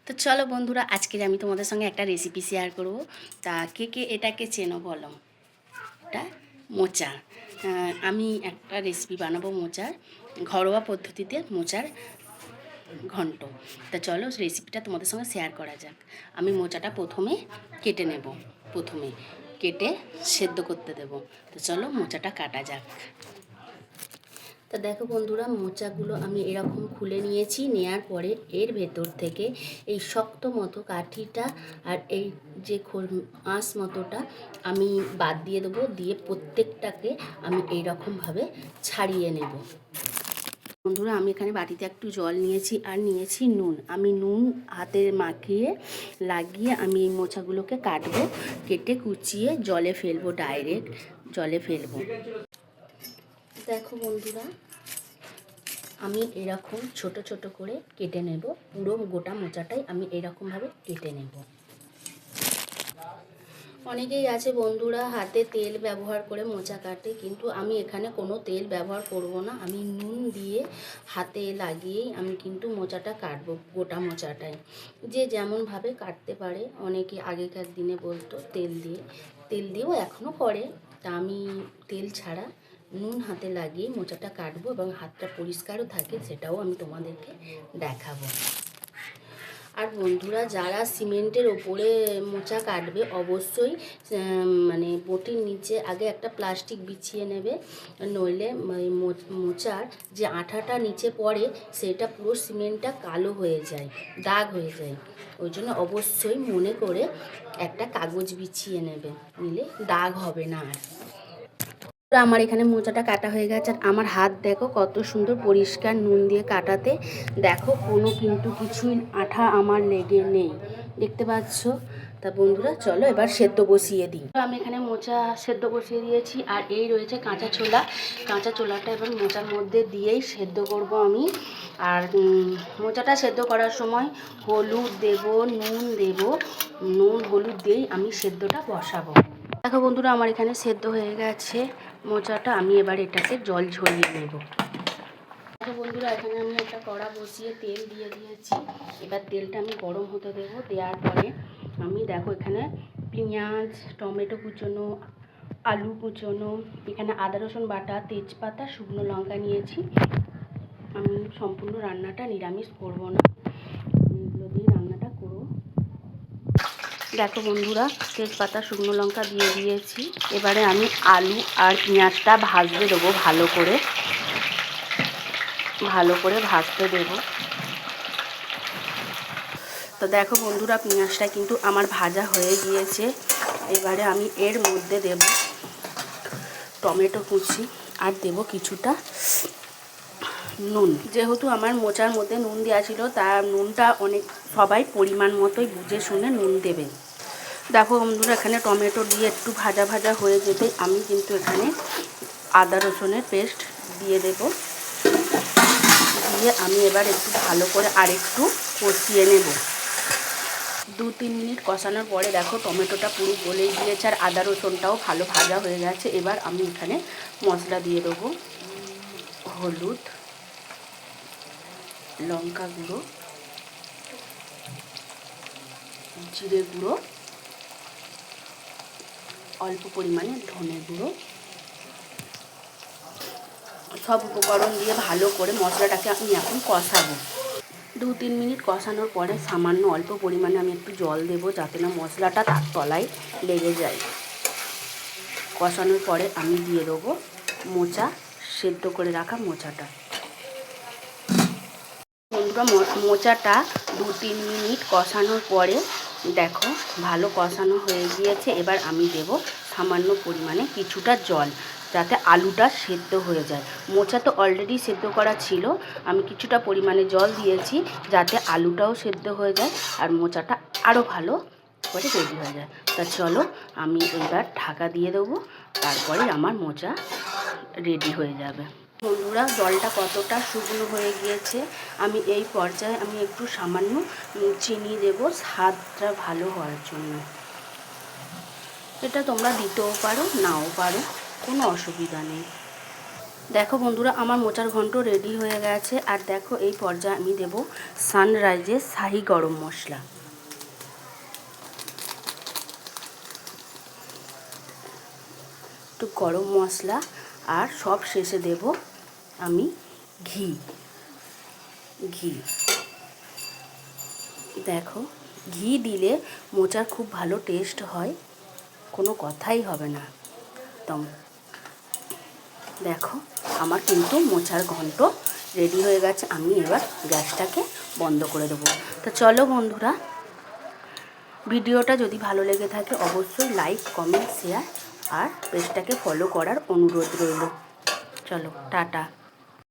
তো চলো বন্ধুরা, আজকে আমি তোমাদের সঙ্গে একটা রেসিপি শেয়ার করব। তা কে কে এটাকে চেনো বলো? এটা মোচা। আমি একটা রেসিপি বানাবো মোচার, ঘরোয়া পদ্ধতিতে মোচার ঘন্ট। তা চলো রেসিপিটা তোমাদের সঙ্গে শেয়ার করা যাক। আমি মোচাটা প্রথমে কেটে নেব, প্রথমে কেটে সেদ্ধ করতে দেব। তো চলো মোচাটা কাটা যাক। তা দেখো বন্ধুরা, মোচাগুলো আমি এরকম খুলে নিয়েছি। নেয়ার পরে এর ভেতর থেকে এই শক্ত মতো কাঠিটা আর এই যে আঁশ মতোটা আমি বাদ দিয়ে দেবো। দিয়ে প্রত্যেকটাকে আমি এইরকমভাবে ছাড়িয়ে নেব। বন্ধুরা, আমি এখানে বাটিতে একটু জল নিয়েছি আর নিয়েছি নুন। আমি নুন হাতে মাখিয়ে লাগিয়ে আমি এই মোচাগুলোকে কাটবো, কেটে কুচিয়ে জলে ফেলবো, ডাইরেক্ট জলে ফেলবো। দেখো বন্ধুরা, আমি এরকম ছোট ছোট করে কেটে নেব। পুরো গোটা মোচাটাই আমি এরকমভাবে কেটে নেব। অনেকেই আছে বন্ধুরা হাতে তেল ব্যবহার করে মোচা কাটে, কিন্তু আমি এখানে কোনো তেল ব্যবহার করব না। আমি নুন দিয়ে হাতে লাগিয়েই আমি কিন্তু মোচাটা কাটবো, গোটা মোচাটাই। যে যেমনভাবে কাটতে পারে, অনেকে আগেকার দিনে বলতো তেল দিয়ে, তেল দিয়েও এখনও করে। তা আমি তেল ছাড়া নুন হাতে লাগিয়ে মোচাটা কাটবো এবং হাতটা পরিষ্কারও থাকে, সেটাও আমি তোমাদেরকে দেখাবো। আর বন্ধুরা, যারা সিমেন্টের ওপরে মোচা কাটবে অবশ্যই মানে বটির নিচে আগে একটা প্লাস্টিক বিছিয়ে নেবে, নইলে মোচার যে আঠাটা নিচে পড়ে সেটা পুরো সিমেন্টটা কালো হয়ে যায়, দাগ হয়ে যায়। ওই জন্য অবশ্যই মনে করে একটা কাগজ বিছিয়ে নেবে, নিলে দাগ হবে না আর। আমার এখানে মোচাটা কাটা হয়ে গেছে আর আমার হাত দেখো কত সুন্দর পরিষ্কার, নুন দিয়ে কাটাতে। দেখো কোনো কিন্তু কিছুই আঠা আমার লেগে নেই, দেখতে পাচ্ছ? তা বন্ধুরা চলো এবার সেদ্ধ বসিয়ে দিই। আমি এখানে মোচা সেদ্ধ বসিয়ে দিয়েছি আর এই রয়েছে কাঁচা ছোলা। কাঁচা ছোলাটা এবার মোচার মধ্যে দিয়েই সেদ্ধ করব আমি। আর মোচাটা সেদ্ধ করার সময় হলুদ দেব, নুন দেব, নুন হলুদ দিয়েই আমি সেদ্ধটা বসাবো। দেখো বন্ধুরা, আমার এখানে সেদ্ধ হয়ে গেছে মোচাটা। আমি এবার এটাকে জল ঝরিয়ে নেব। দেখো বন্ধুরা, এখানে আমি একটা কড়া বসিয়ে তেল দিয়ে দিয়েছি। এবার তেলটা আমি গরম হতে দেবো। দেওয়ার পরে আমি দেখো এখানে পেঁয়াজ, টমেটো কুচোনো, আলু কুচোনো, এখানে আদা রসুন বাটা, তেজপাতা, শুকনো লঙ্কা নিয়েছি। আমি সম্পূর্ণ রান্নাটা নিরামিষ করবো না, এগুলো দিয়ে রান্নাটা করবো। দেখো বন্ধুরা, তেজপাতা, শুকনো লঙ্কা দিয়ে দিয়েছি। এবারে আমি আলু আর পেঁয়াজটা ভাজতে দেবো, ভালো করে ভাজতে দেবো। তো দেখো বন্ধুরা, পেঁয়াজটা কিন্তু আমার ভাজা হয়ে গিয়েছে। এবারে আমি এর মধ্যে দেব টমেটো কুচি আর দেব কিছুটা নুন। যেহেতু আমার মোচার মধ্যে নুন দেওয়া ছিল, তার নুনটা সবাই পরিমাণ মতোই বুঝে শুনে নুন দেবে। দেখো বন্ধুরা, এখানে টমেটো দিয়ে একটু ভাজা ভাজা হয়ে যেতে আমি কিন্তু এখানে আদা রসুনের পেস্ট দিয়ে দেব। দিয়ে আমি এবার একটু ভালো করে আরেকটু কষিয়ে নেব। 2-3 মিনিট কষানোর পরে দেখো টমেটোটা পুরো গলে গিয়েছে আর আদা রসুনটাও ভালো ভাজা হয়ে গেছে। এবার আমি এখানে মশলা দিয়ে দেবো। হলুদ, লঙ্কা গুঁড়ো, জিরে গুঁড়ো, অল্প পরিমাণে ধনে গুঁড়ো, সব উপকরণ দিয়ে ভালো করে মশলাটাকে আমি এখন কষাবো। 2-3 মিনিট কষানোর পরে সামান্য অল্প পরিমাণে আমি একটু জল দেবো, যাতে না মশলাটা তার তলায় লেগে যায়। কষানোর পরে আমি দিয়ে দেবো মোচা, সেদ্ধ করে রাখা মোচাটা। বন্ধুরা, মোচাটা 2-3 মিনিট কষানোর পরে দেখো ভালো কষানো হয়ে গিয়েছে। এবার আমি দেব সামান্য পরিমাণে কিছুটা জল, যাতে আলুটা সেদ্ধ হয়ে যায়। মোচা তো অলরেডি সেদ্ধ করা ছিল, আমি কিছুটা পরিমাণে জল দিয়েছি যাতে আলুটাও সেদ্ধ হয়ে যায় আর মোচাটা আরও ভালো করে রেডি হয়ে যায়। তা চলো আমি এবার ঢাকা দিয়ে দেবো, তারপরে আমার মোচা রেডি হয়ে যাবে। বন্ধুরা, জলটা কতটা শুকনো হয়ে গিয়েছে। আমি এই পর্যায়ে আমি একটু সামান্য চিনি দেব স্বাদটা ভালো হওয়ার জন্য। এটা তোমরা দিতেও পারো, নাও পারো, কোনো অসুবিধা নেই। দেখো বন্ধুরা, আমার মোচার ঘন্ট রেডি হয়ে গেছে। আর দেখো এই পর্যায়ে আমি দেব সানরাইজের শাহি গরম মশলা। একটু গরম মশলা, আর সব শেষে দেব আমি ঘি। দেখো, ঘি দিলে মোচার খুব ভালো টেস্ট হয়, কোনো কথাই হবে না একদম। দেখো, আমার কিন্তু মোচার ঘন্ট রেডি হয়ে গেছে। আমি এবার গ্যাসটাকে বন্ধ করে দেবো। তো চলো বন্ধুরা, ভিডিওটা যদি ভালো লেগে থাকে অবশ্যই লাইক, কমেন্ট, শেয়ার আর পেজটাকে ফলো করার অনুরোধ রইল। চলো, টাটা।